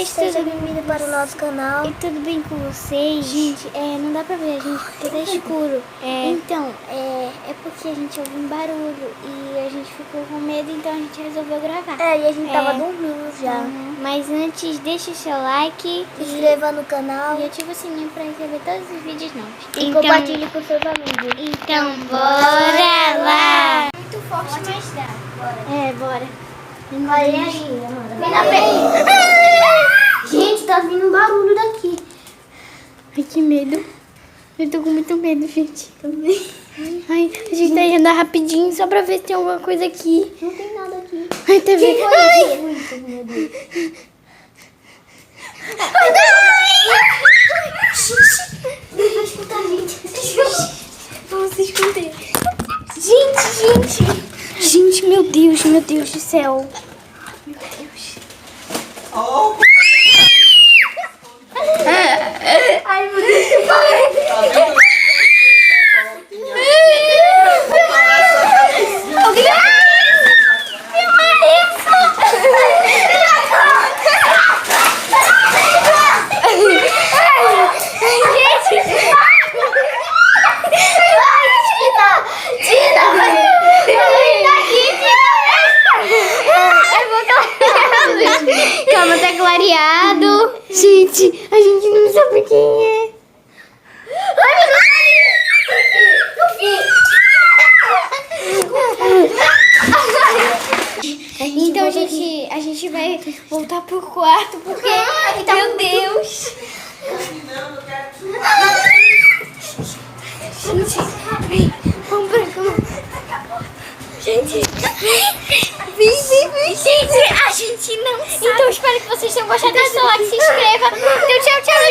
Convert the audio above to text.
seja bem-vindo para o nosso canal. E tudo bem com vocês? Gente, não dá pra ver, a gente porque tá escuro. Então, é porque a gente ouviu um barulho e a gente ficou com medo, então a gente resolveu gravar. E a gente tava dormindo já. Mas antes, deixa o seu like, Se inscreva no canal e ativa o sininho pra receber todos os vídeos novos. e compartilhe com seus amigos. Então, bora lá! Muito forte, mas dá. Bora. Olha aí, vem na frente. Gente, tá vindo um barulho daqui. Ai, que medo. Eu tô com muito medo, gente. Ai, a gente tá indo andar rapidinho só pra ver se tem alguma coisa aqui. Não tem nada aqui. Ai, tá vendo? Ai, meu Deus. Vai escutar a gente. Vamos se esconder. Gente, meu Deus do céu. Meu Deus. Ai, meu Deus, que Calma, tá clareado. Gente, a gente não sabe quem é. Então a gente vai voltar pro quarto porque, meu Deus. Gente, vamos pra cama. Gente, vem. Gente, a gente não sabe. Então espero que vocês tenham gostado. Deixa o like, se inscreva. Então, tchau.